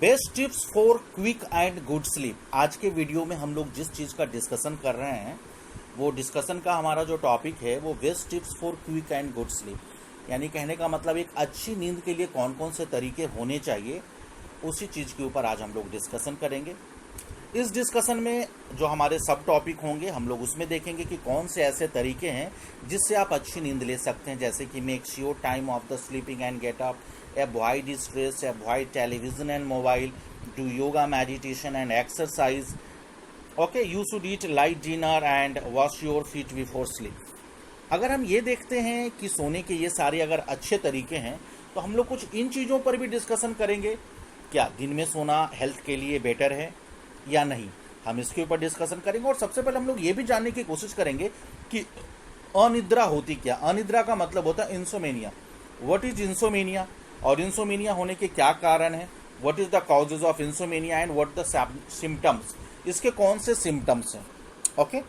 Best tips for quick and good sleep. आज के video में हम लोग जिस चीज़ का डिस्कशन कर रहे हैं वो डिस्कशन का हमारा जो टॉपिक है वो best tips for quick and good sleep, यानी कहने का मतलब एक अच्छी नींद के लिए कौन कौन से तरीके होने चाहिए, उसी चीज़ के ऊपर आज हम लोग डिस्कशन करेंगे। इस डिस्कशन में जो हमारे सब टॉपिक होंगे हम लोग उसमें देखेंगे कि कौन से ऐसे तरीके हैं जिससे आप अच्छी नींद ले सकते हैं, जैसे कि make sure time of the sleeping and get up, avoid stress, avoid television and mobile, do yoga, meditation and exercise. Okay, you should eat light dinner and wash your feet before sleep. अगर हम ये देखते हैं कि सोने के ये सारे अगर अच्छे तरीके हैं तो हम लोग कुछ इन चीज़ों पर भी डिस्कशन करेंगे। क्या दिन में सोना हेल्थ के लिए बेटर है या नहीं, हम इसके ऊपर डिस्कशन करेंगे। और सबसे पहले हम लोग ये भी जानने की कोशिश करेंगे कि अनिद्रा होती क्या। अनिद्रा का मतलब होता है इंसोमेनिया। व्हाट इज इंसोमेनिया और इंसोमेनिया होने के क्या कारण है, what is the causes of insomnia and what the symptoms, इसके कौन से सिम्टम्स हैं। ओके,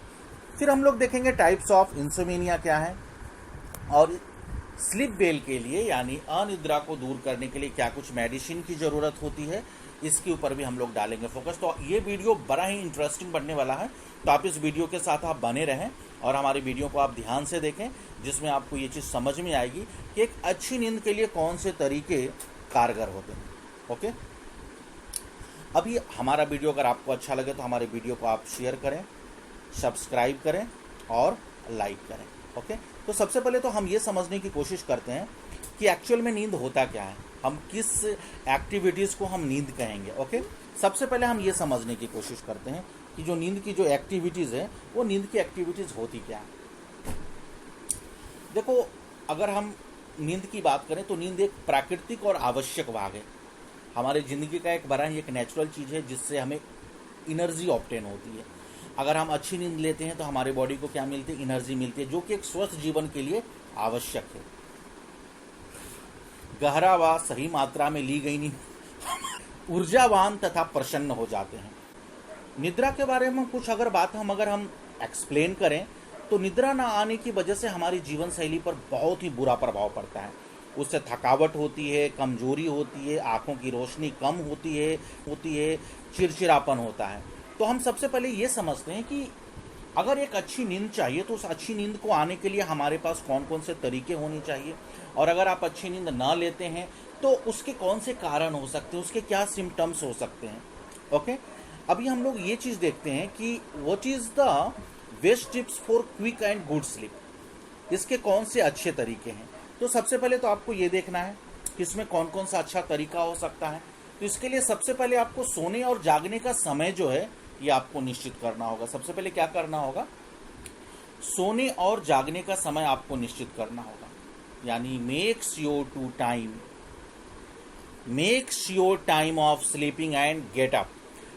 फिर हम लोग देखेंगे टाइप्स ऑफ इंसोमेनिया क्या है और स्लीप बेल के लिए यानी अनिद्रा को दूर करने के लिए क्या कुछ मेडिसिन की ज़रूरत होती है, इसके ऊपर भी हम लोग डालेंगे फोकस। तो ये वीडियो बड़ा ही इंटरेस्टिंग बनने वाला है, तो आप इस वीडियो के साथ आप बने रहें और हमारी वीडियो को आप ध्यान से देखें, जिसमें आपको ये चीज़ समझ में आएगी कि एक अच्छी नींद के लिए कौन से तरीके कारगर होते हैं। ओके, अभी हमारा वीडियो अगर आपको अच्छा लगे तो हमारे वीडियो को आप शेयर करें, सब्सक्राइब करें और लाइक करें। ओके, तो सबसे पहले तो हम ये समझने की कोशिश करते हैं कि एक्चुअल में नींद होता क्या है, हम किस एक्टिविटीज़ को हम नींद कहेंगे। ओके, सबसे पहले हम ये समझने की कोशिश करते हैं कि जो नींद की जो एक्टिविटीज़ है वो नींद की एक्टिविटीज़ होती क्या है। देखो, अगर हम नींद की बात करें तो नींद एक प्राकृतिक और आवश्यक भाग है, हमारे ज़िंदगी का एक बड़ा ही एक नेचुरल चीज़ है जिससे हमें एनर्जी ऑब्टेन होती है। अगर हम अच्छी नींद लेते हैं तो हमारे बॉडी को क्या मिलती है, एनर्जी मिलती है, जो कि एक स्वस्थ जीवन के लिए आवश्यक है। गहरा व सही मात्रा में ली गई नींद ऊर्जावान तथा प्रसन्न हो जाते हैं। निद्रा के बारे में कुछ अगर बात अगर हम एक्सप्लेन करें तो निद्रा ना आने की वजह से हमारी जीवन शैली पर बहुत ही बुरा प्रभाव पड़ता है। उससे थकावट होती है, कमजोरी होती है, आंखों की रोशनी कम होती है, चिड़चिड़ापन होता है। तो हम सबसे पहले ये समझते हैं कि अगर एक अच्छी नींद चाहिए तो उस अच्छी नींद को आने के लिए हमारे पास कौन कौन से तरीके होने चाहिए, और अगर आप अच्छी नींद ना लेते हैं तो उसके कौन से कारण हो सकते हैं, उसके क्या सिम्टम्स हो सकते हैं। ओके, अभी हम लोग ये चीज़ देखते हैं कि what is the best tips for quick and good sleep, इसके कौन से अच्छे तरीके हैं। तो सबसे पहले तो आपको ये देखना है कि इसमें कौन कौन सा अच्छा तरीका हो सकता है। तो इसके लिए सबसे पहले आपको सोने और जागने का समय जो है ये आपको निश्चित करना होगा। सबसे पहले क्या करना होगा, सोने और जागने का समय आपको निश्चित करना होगा, यानी make sure time of sleeping and get up.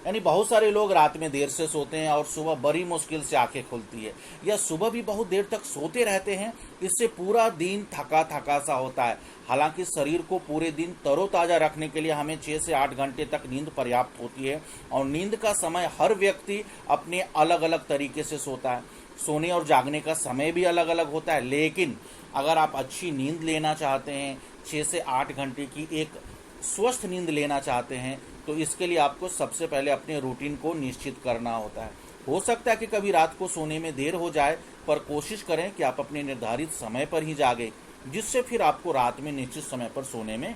यानी बहुत सारे लोग रात में देर से सोते हैं और सुबह बड़ी मुश्किल से आंखें खुलती है, या सुबह भी बहुत देर तक सोते रहते हैं, इससे पूरा दिन थका थका सा होता है। हालांकि शरीर को पूरे दिन तरोताज़ा रखने के लिए हमें 6 से 8 घंटे तक नींद पर्याप्त होती है, और नींद का समय हर व्यक्ति अपने अलग अलग तरीके से सोता है, सोने और जागने का समय भी अलग अलग होता है। लेकिन अगर आप अच्छी नींद लेना चाहते हैं, 6 से 8 घंटे की एक स्वस्थ नींद लेना चाहते हैं, तो इसके लिए आपको सबसे पहले अपने रूटीन को निश्चित करना होता है। हो सकता है कि कभी रात को सोने में देर हो जाए, पर कोशिश करें कि आप अपने निर्धारित समय पर ही जागें, जिससे फिर आपको रात में निश्चित समय पर सोने में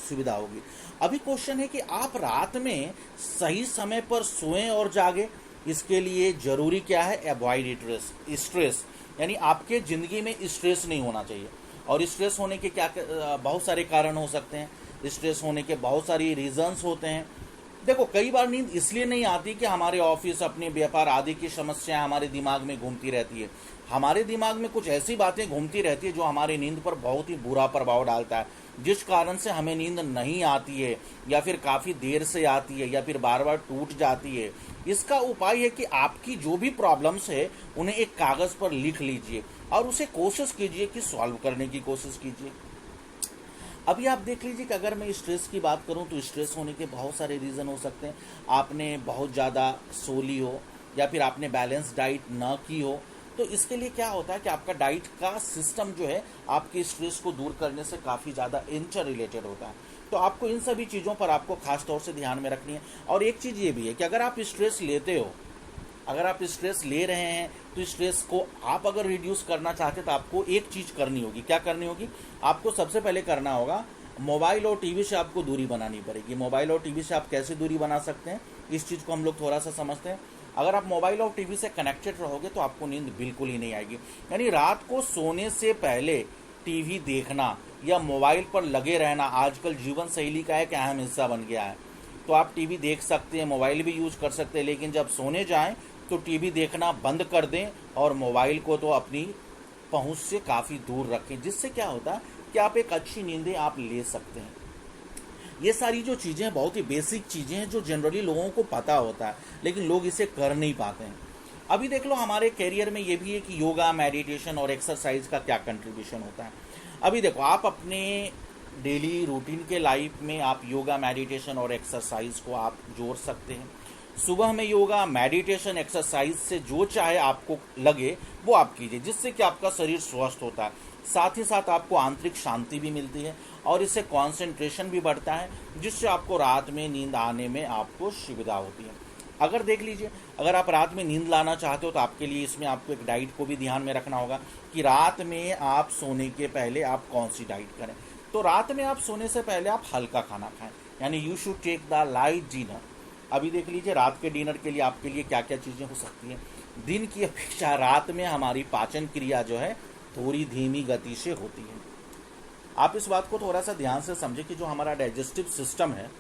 सुविधा होगी। अभी क्वेश्चन है कि आप रात में सही समय पर सोएं और जागें, इसके लिए जरूरी क्या है, अवॉइड स्ट्रेस, यानी आपके ज़िंदगी में स्ट्रेस नहीं होना चाहिए। और स्ट्रेस होने के क्या बहुत सारे कारण हो सकते हैं, स्ट्रेस होने के बहुत सारी रीजंस होते हैं। देखो, कई बार नींद इसलिए नहीं आती कि हमारे ऑफिस, अपने व्यापार आदि की समस्याएं हमारे दिमाग में घूमती रहती है। हमारे दिमाग में कुछ ऐसी बातें घूमती रहती है जो हमारी नींद पर बहुत ही बुरा प्रभाव डालता है, जिस कारण से हमें नींद नहीं आती है, या फिर काफ़ी देर से आती है, या फिर बार बार टूट जाती है। इसका उपाय है कि आपकी जो भी प्रॉब्लम्स है उन्हें एक कागज़ पर लिख लीजिए और उसे कोशिश कीजिए कि सॉल्व करने की कोशिश कीजिए। अभी आप देख लीजिए कि अगर मैं स्ट्रेस की बात करूं तो स्ट्रेस होने के बहुत सारे रीज़न हो सकते हैं। आपने बहुत ज़्यादा सो ली हो, या फिर आपने बैलेंस डाइट ना की हो, तो इसके लिए क्या होता है कि आपका डाइट का सिस्टम जो है आपके स्ट्रेस को दूर करने से काफ़ी ज़्यादा इंटर रिलेटेड होता है। तो आपको इन सभी चीज़ों पर आपको खास तौर से ध्यान में रखनी है। और एक चीज़ ये भी है कि अगर आप स्ट्रेस लेते हो, अगर आप स्ट्रेस ले रहे हैं, तो स्ट्रेस को आप अगर रिड्यूस करना चाहते हैं तो आपको एक चीज़ करनी होगी। क्या करनी होगी? आपको सबसे पहले करना होगा, मोबाइल और टीवी से आपको दूरी बनानी पड़ेगी। मोबाइल और टीवी से आप कैसे दूरी बना सकते हैं, इस चीज़ को हम लोग थोड़ा सा समझते हैं। अगर आप मोबाइल और टीवी से कनेक्टेड रहोगे तो आपको नींद बिल्कुल ही नहीं आएगी। यानी रात को सोने से पहले टीवी देखना या मोबाइल पर लगे रहना आजकल जीवन शैली का एक अहम हिस्सा बन गया है। तो आप टीवी देख सकते हैं, मोबाइल भी यूज़ कर सकते हैं, लेकिन जब सोने जाएं तो टीवी देखना बंद कर दें और मोबाइल को तो अपनी पहुंच से काफ़ी दूर रखें, जिससे क्या होता है कि आप एक अच्छी नींदें आप ले सकते हैं। ये सारी जो चीज़ें हैं बहुत ही बेसिक चीज़ें हैं जो जनरली लोगों को पता होता है, लेकिन लोग इसे कर नहीं पाते हैं। अभी देख लो हमारे कैरियर में ये भी है कि योगा, मेडिटेशन और एक्सरसाइज का क्या कंट्रीब्यूशन होता है। अभी देखो, आप अपने डेली रूटीन के लाइफ में आप योगा, मेडिटेशन और एक्सरसाइज को आप जोड़ सकते हैं। सुबह में योगा, मेडिटेशन, एक्सरसाइज से जो चाहे आपको लगे वो आप कीजिए, जिससे कि आपका शरीर स्वस्थ होता है। साथ ही साथ आपको आंतरिक शांति भी मिलती है और इससे कंसंट्रेशन भी बढ़ता है, जिससे आपको रात में नींद आने में आपको सुविधा होती है। अगर देख लीजिए, अगर आप रात में नींद लाना चाहते हो तो आपके लिए इसमें आपको एक डाइट को भी ध्यान में रखना होगा कि रात में आप सोने के पहले आप कौन सी डाइट करें। तो रात में आप सोने से पहले आप हल्का खाना खाएं, यानी you should take the light dinner. अभी देख लीजिए, रात के डिनर के लिए आपके लिए क्या क्या चीज़ें हो सकती हैं। दिन की अपेक्षा रात में हमारी पाचन क्रिया जो है थोड़ी धीमी गति से होती है। आप इस बात को थोड़ा सा ध्यान से समझें कि जो हमारा डाइजेस्टिव सिस्टम है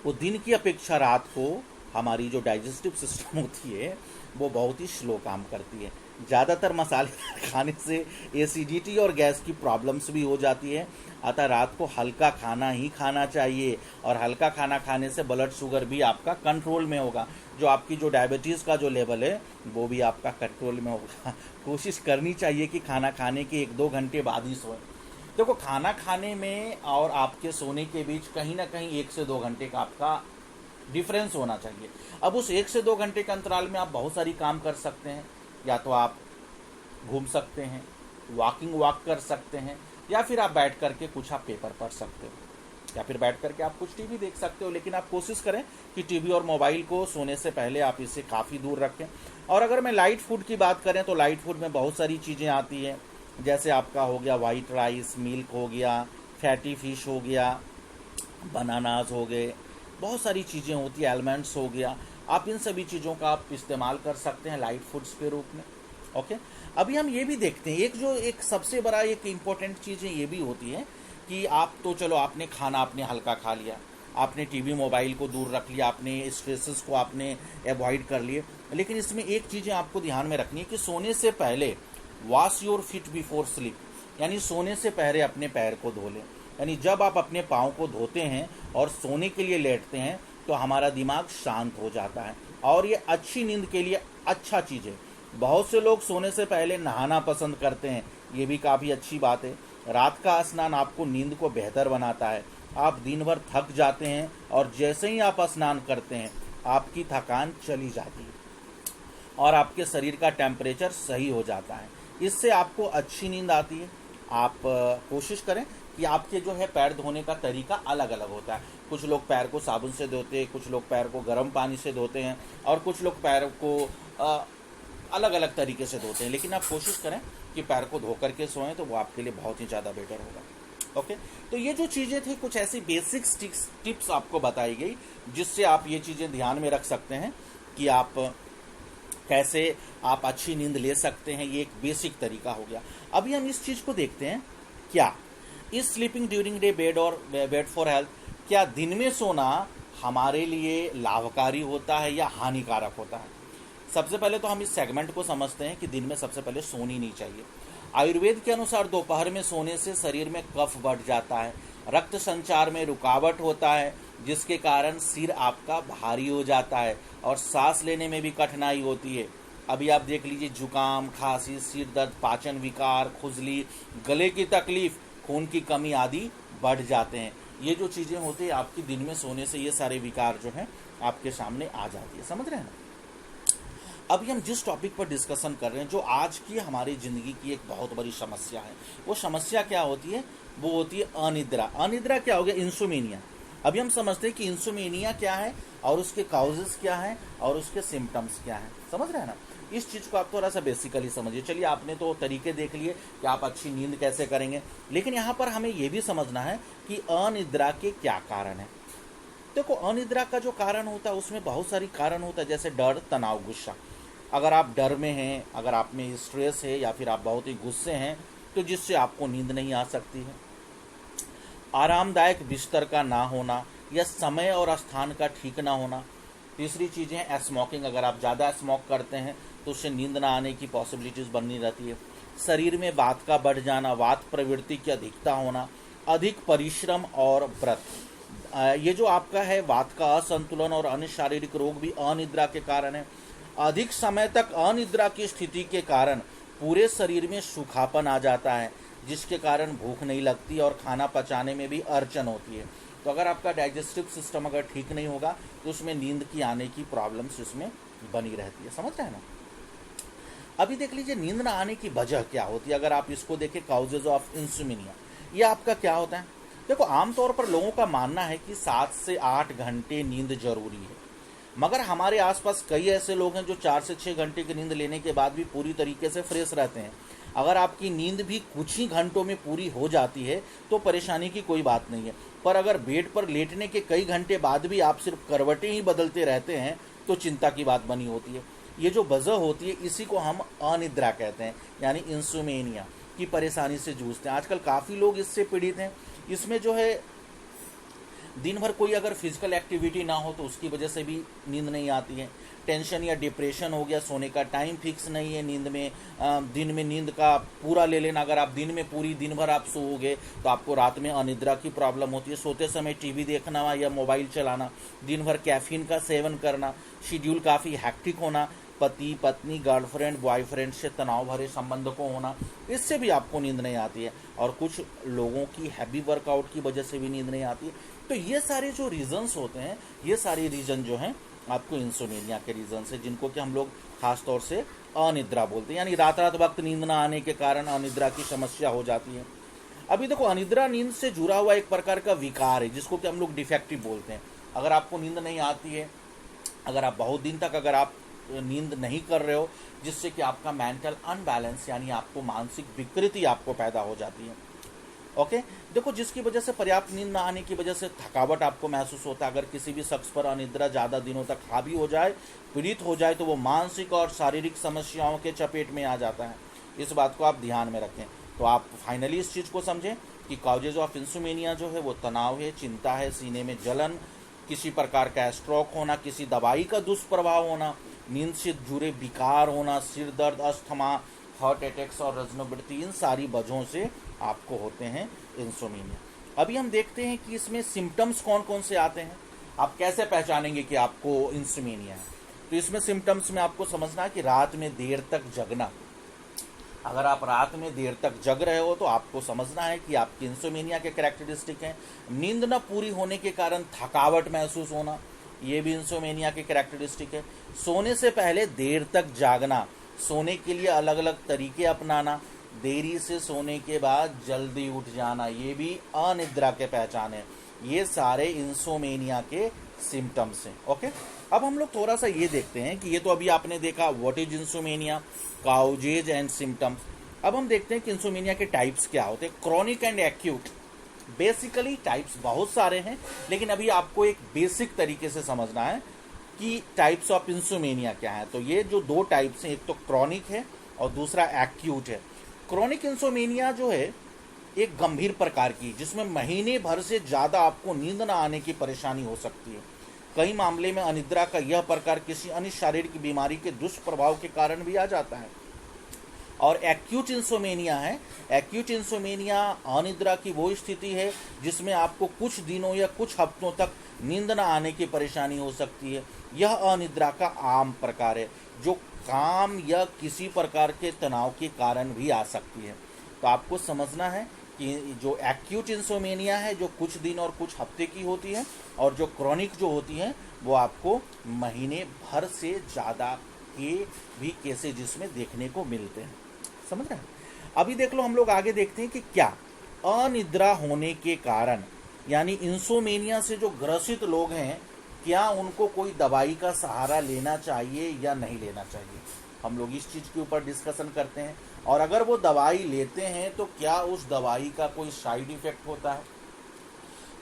वो दिन की अपेक्षा रात को, हमारी जो डाइजेस्टिव सिस्टम होती है वो बहुत ही स्लो काम करती है। ज़्यादातर मसालेदार खाने से एसिडिटी और गैस की प्रॉब्लम्स भी हो जाती है। अतः रात को हल्का खाना ही खाना चाहिए, और हल्का खाना खाने से ब्लड शुगर भी आपका कंट्रोल में होगा। जो आपकी जो डायबिटीज़ का जो लेवल है वो भी आपका कंट्रोल में होगा। कोशिश करनी चाहिए कि खाना खाने के 1-2 घंटे बाद ही सोएं। देखो, खाना खाने में और आपके सोने के बीच कहीं ना कहीं 1 से 2 घंटे का आपका डिफरेंस होना चाहिए। अब उस 1 से 2 घंटे के अंतराल में आप बहुत सारी काम कर सकते हैं। या तो आप घूम सकते हैं, वॉक कर सकते हैं, या फिर आप बैठ करके कुछ आप पेपर पढ़ सकते हो, या फिर बैठ करके आप कुछ टीवी देख सकते हो। लेकिन आप कोशिश करें कि टीवी और मोबाइल को सोने से पहले आप इसे काफ़ी दूर रखें। और अगर मैं लाइट फूड की बात करें तो लाइट फूड में बहुत सारी चीज़ें आती हैं, जैसे आपका हो गया वाइट राइस, मिल्क हो गया, फैटी फिश हो गया, बनानास हो गए, बहुत सारी चीज़ें होती हैं, आलमंड्स हो गया। आप इन सभी चीज़ों का आप इस्तेमाल कर सकते हैं लाइट फूड्स के रूप में। ओके, अभी हम ये भी देखते हैं, एक सबसे बड़ा एक इम्पोर्टेंट चीज़ें ये भी होती है कि आप तो चलो आपने खाना आपने हल्का खा लिया, आपने टीवी मोबाइल को दूर रख लिया, आपने स्ट्रेसेस को आपने अवॉइड कर लिए, लेकिन इसमें एक चीज़ें आपको ध्यान में रखनी है कि सोने से पहले wash your feet before sleep, यानी सोने से पहले अपने पैर को धो लें। यानी जब आप अपने पाँव को धोते हैं और सोने के लिए लेटते हैं तो हमारा दिमाग शांत हो जाता है, और ये अच्छी नींद के लिए अच्छा चीज़ है। बहुत से लोग सोने से पहले नहाना पसंद करते हैं, ये भी काफ़ी अच्छी बात है। रात का स्नान आपको नींद को बेहतर बनाता है। आप दिन भर थक जाते हैं और जैसे ही आप स्नान करते हैं आपकी थकान चली जाती है और आपके शरीर का टेम्परेचर सही हो जाता है। इससे आपको अच्छी नींद आती है। आप कोशिश करें कि आपके जो है पैर धोने का तरीका अलग अलग होता है। कुछ लोग पैर को साबुन से धोते हैं, कुछ लोग पैर को गर्म पानी से धोते हैं, और कुछ लोग पैर को अलग अलग तरीके से धोते हैं। लेकिन आप कोशिश करें कि पैर को धो करके सोएं, तो वो आपके लिए बहुत ही ज़्यादा बेटर होगा। ओके, तो ये जो चीज़ें थी कुछ ऐसी बेसिक टिप्स आपको बताई गई, जिससे आप ये चीज़ें ध्यान में रख सकते हैं कि आप कैसे आप अच्छी नींद ले सकते हैं। ये एक बेसिक तरीका हो गया। अभी हम इस चीज़ को देखते हैं, क्या is sleeping during day bed और बेड फॉर हेल्थ, क्या दिन में सोना हमारे लिए लाभकारी होता है या हानिकारक होता है। सबसे पहले तो हम इस सेगमेंट को समझते हैं कि दिन में सबसे पहले सोनी नहीं चाहिए। आयुर्वेद के अनुसार दोपहर में सोने से शरीर में कफ बढ़ जाता है, रक्त संचार में रुकावट होता है, जिसके कारण सिर आपका भारी हो जाता है और सांस लेने में भी कठिनाई होती है। अभी आप देख लीजिए, जुकाम, खांसी, सिर दर्द, पाचन विकार, खुजली, गले की तकलीफ, खून की कमी आदि बढ़ जाते हैं। ये जो चीज़ें होती है आपकी दिन में सोने से ये सारे विकार जो हैं आपके सामने आ जाती है। समझ रहे हैं ना। अभी हम जिस टॉपिक पर डिस्कशन कर रहे हैं, जो आज की हमारी ज़िंदगी की एक बहुत बड़ी समस्या है, वो समस्या क्या होती है? वो होती है अनिद्रा। अनिद्रा क्या हो गया? इंसोमेनिया। अभी हम समझते हैं कि इंसोमेनिया क्या है और उसके काउजेस क्या हैं और उसके सिम्टम्स क्या हैं। समझ रहे हैं ना? इस चीज़ को आप थोड़ा सा बेसिकली समझिए। चलिए, आपने तो तरीके देख लिए कि आप अच्छी नींद कैसे करेंगे, लेकिन यहाँ पर हमें ये भी समझना है कि अनिद्रा के क्या कारण हैं। देखो, अनिद्रा का जो कारण होता है उसमें बहुत सारी कारण होता है, जैसे डर, तनाव, गुस्सा। अगर आप डर में हैं, अगर आप में स्ट्रेस है, या फिर आप बहुत ही गुस्से हैं, तो जिससे आपको नींद नहीं आ सकती है। आरामदायक बिस्तर का ना होना या समय और स्थान का ठीक ना होना। तीसरी चीज़ है स्मोकिंग। अगर आप ज़्यादा स्मोक करते हैं तो उससे नींद ना आने की पॉसिबिलिटीज़ बनी रहती है। शरीर में वात का बढ़ जाना, वात प्रवृत्ति की अधिकता होना, अधिक परिश्रम और व्रत। ये जो आपका है वात का असंतुलन और अन्य शारीरिक रोग भी अनिद्रा के कारण है। अधिक समय तक अनिद्रा की स्थिति के कारण पूरे शरीर में सूखापन आ जाता है, जिसके कारण भूख नहीं लगती और खाना पचाने में भी अड़चन होती है। तो अगर आपका डाइजेस्टिव सिस्टम अगर ठीक नहीं होगा तो उसमें नींद की आने की प्रॉब्लम्स इसमें बनी रहती है। समझ रहे हैं ना? अभी देख लीजिए नींद ना आने की वजह क्या होती है। अगर आप इसको देखें, काउजेज ऑफ इंसोम्निया, ये आपका क्या होता है? देखो, आमतौर पर लोगों का मानना है कि 7 से 8 घंटे नींद जरूरी है, मगर हमारे आसपास कई ऐसे लोग हैं जो 4 से 6 घंटे की नींद लेने के बाद भी पूरी तरीके से फ्रेश रहते हैं। अगर आपकी नींद भी कुछ ही घंटों में पूरी हो जाती है तो परेशानी की कोई बात नहीं है, पर अगर बेड पर लेटने के कई घंटे बाद भी आप सिर्फ करवटें ही बदलते रहते हैं तो चिंता की बात बनी होती है। ये जो वजह होती है इसी को हम अनिद्रा कहते हैं, यानी इंसोमेनिया की परेशानी से जूझते हैं। आजकल काफ़ी लोग इससे पीड़ित हैं। इसमें जो है दिन भर कोई अगर फिजिकल एक्टिविटी ना हो तो उसकी वजह से भी नींद नहीं आती है। टेंशन या डिप्रेशन हो गया, सोने का टाइम फिक्स नहीं है नींद में, दिन में नींद का पूरा ले लेना। अगर आप दिन में पूरी दिन भर आप सोओगे तो आपको रात में अनिद्रा की प्रॉब्लम होती है। सोते समय टीवी देखना या मोबाइल चलाना, दिन भर कैफीन का सेवन करना, शेड्यूल काफ़ी हैक्टिक होना, पति पत्नी, गर्लफ्रेंड, बॉयफ्रेंड से तनाव भरे संबंध को होना, इससे भी आपको नींद नहीं आती है। और कुछ लोगों की हैवी वर्कआउट की वजह से भी नींद नहीं आती है। तो ये सारे जो रीजंस होते हैं, ये सारे रीजन जो हैं आपको इंसोमेनिया के रीजन से, जिनको कि हम लोग खास तौर से अनिद्रा बोलते हैं, यानी रात रात वक्त नींद ना आने के कारण अनिद्रा की समस्या हो जाती है। अभी देखो, अनिद्रा नींद से जुड़ा हुआ एक प्रकार का विकार है जिसको कि हम लोग डिफेक्टिव बोलते हैं। अगर आपको नींद नहीं आती है, अगर आप बहुत दिन तक अगर आप नींद नहीं कर रहे हो, जिससे कि आपका मेंटल अनबैलेंस यानी आपको मानसिक विकृति आपको पैदा हो जाती है। ओके, देखो, जिसकी वजह से पर्याप्त नींद ना आने की वजह से थकावट आपको महसूस होता है। अगर किसी भी शख्स पर अनिद्रा ज़्यादा दिनों तक हावी हो जाए, पीड़ित हो जाए, तो वो मानसिक और शारीरिक समस्याओं के चपेट में आ जाता है। इस बात को आप ध्यान में रखें। तो आप फाइनली इस चीज़ को समझें कि कॉजेज ऑफ इंसोमेनिया जो है वो तनाव है, चिंता है, सीने में जलन, किसी प्रकार का स्ट्रोक होना, किसी दवाई का दुष्प्रभाव होना, नींद से जुड़े विकार होना, सिर दर्द, अस्थमा, हार्ट अटैक्स और रजनोवृत्ति, इन सारी वजहों से आपको होते हैं इंसोमेनिया। अभी हम देखते हैं कि इसमें सिम्टम्स कौन कौन से आते हैं। आप कैसे पहचानेंगे कि आपको इंसोमेनिया है? तो इसमें सिम्टम्स में आपको समझना है कि रात में देर तक जगना। अगर आप रात में देर तक जग रहे हो तो आपको समझना है कि आपकी इंसोमेनिया के कैरेक्टरिस्टिक हैं। नींद न पूरी होने के कारण थकावट महसूस होना, ये भी इंसोमेनिया के कैरेक्टरिस्टिक है। सोने से पहले देर तक जागना, सोने के लिए अलग अलग तरीके अपनाना, देरी से सोने के बाद जल्दी उठ जाना, ये भी अनिद्रा के पहचान है। ये सारे इंसोमेनिया के सिम्टम्स हैं। ओके, अब हम लोग थोड़ा सा ये देखते हैं कि ये तो अभी आपने देखा what is insomnia, causes and symptoms. अब हम देखते हैं कि इंसोमेनिया के टाइप्स क्या होते हैं, chronic and acute. Basically types बहुत सारे हैं, लेकिन अभी आपको एक बेसिक तरीके से समझना है कि टाइप्स ऑफ इंसोमेनिया क्या है। तो ये जो दो टाइप्स हैं, एक तो क्रॉनिक है और दूसरा एक्यूट है। क्रॉनिक इंसोमेनिया जो है एक गंभीर प्रकार की, जिसमें महीने भर से ज़्यादा आपको नींद न आने की परेशानी हो सकती है। कई मामले में अनिद्रा का यह प्रकार किसी अन्य शारीरिक बीमारी के दुष्प्रभाव के कारण भी आ जाता है। और एक्यूट इंसोमेनिया है। एक्यूट इंसोमेनिया अनिद्रा की वो स्थिति है जिसमें आपको कुछ दिनों या कुछ हफ्तों तक नींद न आने की परेशानी हो सकती है। यह अनिद्रा का आम प्रकार है जो काम या किसी प्रकार के तनाव के कारण भी आ सकती है। तो आपको समझना है कि जो एक्यूट इंसोमेनिया है जो कुछ दिन और कुछ हफ्ते की होती है, और जो क्रॉनिक जो होती है वो आपको महीने भर से ज़्यादा के भी केसेज इसमें देखने को मिलते हैं। समझ रहे हैं? अभी देख लो, हम लोग आगे देखते हैं कि क्या अनिद्रा होने के कारण यानी इंसोमेनिया से जो ग्रसित लोग हैं, क्या उनको कोई दवाई का सहारा लेना चाहिए या नहीं लेना चाहिए। हम लोग इस चीज़ के ऊपर डिस्कशन करते हैं। और अगर वो दवाई लेते हैं तो क्या उस दवाई का कोई साइड इफेक्ट होता है।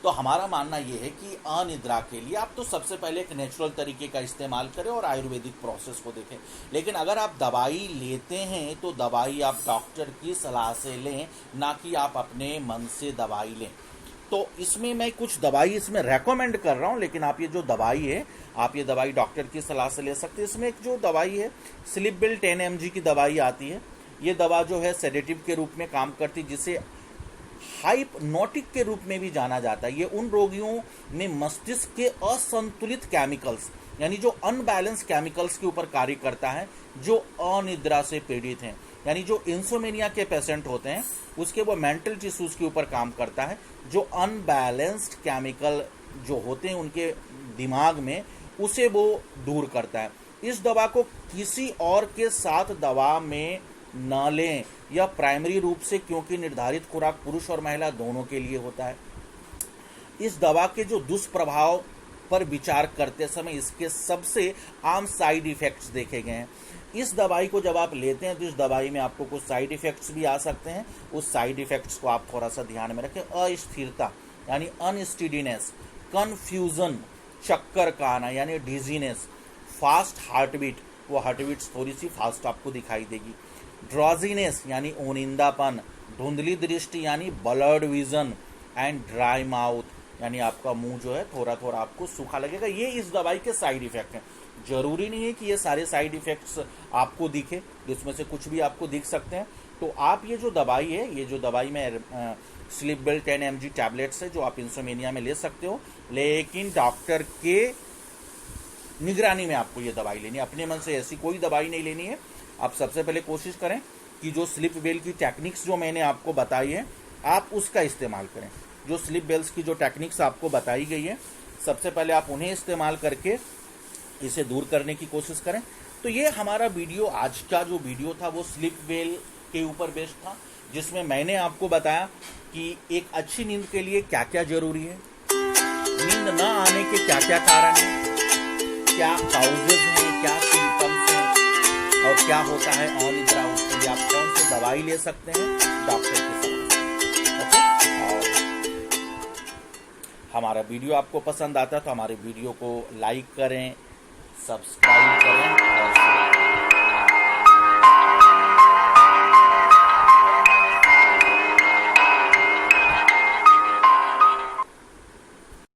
तो हमारा मानना ये है कि अनिद्रा के लिए आप तो सबसे पहले एक नेचुरल तरीके का इस्तेमाल करें और आयुर्वेदिक प्रोसेस को देखें। लेकिन अगर आप दवाई लेते हैं तो दवाई आप डॉक्टर की सलाह से लें, ना कि आप अपने मन से दवाई लें। तो इसमें मैं कुछ दवाई इसमें रेकमेंड कर रहा हूँ, लेकिन आप ये जो दवाई है, आप ये दवाई डॉक्टर की सलाह से ले सकते हैं। इसमें एक जो दवाई है स्लिपबिल 10 mg की दवाई आती है। ये दवा जो है सेडेटिव के रूप में काम करती है, जिसे हाइप्नोटिक के रूप में भी जाना जाता है। ये उन रोगियों में मस्तिष्क के असंतुलित केमिकल्स यानी जो अनबैलेंस केमिकल्स के ऊपर कार्य करता है, जो अनिद्रा से पीड़ित हैं। यानी जो इंसोमेनिया के पेशेंट होते हैं उसके वो मेंटल टिश्यूज के ऊपर काम करता है। जो अनबैलेंस्ड केमिकल जो होते हैं उनके दिमाग में, उसे वो दूर करता है। इस दवा को किसी और के साथ दवा में न लें, यह प्राइमरी रूप से, क्योंकि निर्धारित खुराक पुरुष और महिला दोनों के लिए होता है। इस दवा के जो दुष्प्रभाव पर विचार करते समय इसके सबसे आम साइड इफेक्ट्स देखे गए हैं। इस दवाई को जब आप लेते हैं तो इस दवाई में आपको कुछ साइड इफेक्ट्स भी आ सकते हैं। उस साइड इफेक्ट्स को आप थोड़ा सा ध्यान में रखें। अस्थिरता यानी अनस्टीडीनेस, कन्फ्यूजन, चक्कर का आना यानी डिजीनेस, फास्ट हार्टबीट, वो हार्टबीट्स थोड़ी सी फास्ट आपको दिखाई देगी। ड्रॉजीनेस यानी ओनिंदापन, धुंधली दृष्टि यानी blurred vision, and dry mouth यानी आपका मुंह जो है थोड़ा थोड़ा आपको सूखा लगेगा। ये इस दवाई के साइड इफेक्ट हैं। जरूरी नहीं है कि ये सारे साइड इफेक्ट्स आपको दिखे, जिसमें से कुछ भी आपको दिख सकते हैं। तो आप ये जो दवाई है, ये जो दवाई में स्लिपबिल 10 mg टैबलेट्स है, जो आप इंसोमेनिया में ले सकते हो, लेकिन डॉक्टर के निगरानी में आपको ये दवाई लेनी है। अपने मन से ऐसी कोई दवाई नहीं लेनी है। आप सबसे पहले कोशिश करें कि जो स्लिप बेल की टेक्निक्स जो मैंने आपको बताई है, आप उसका इस्तेमाल करें। जो स्लिप बेल्स की जो टेक्निक्स आपको बताई गई है, सबसे पहले आप उन्हें इस्तेमाल करके इसे दूर करने की कोशिश करें। तो ये हमारा वीडियो, आज का जो वीडियो था वो स्लिप बेल के ऊपर बेस्ड था, जिसमें मैंने आपको बताया कि एक अच्छी नींद के लिए क्या क्या जरूरी है, नींद न आने के क्या क्या कारण हैं, क्या काउजेज हैं, क्या सिम्टम्स हैं, और क्या होता है अनिद्रा, उसके लिए आप कौन सी दवाई ले सकते हैं डॉक्टर के साथ। और हमारा वीडियो आपको पसंद आता है तो हमारे वीडियो को लाइक करें, सब्सक्राइब करें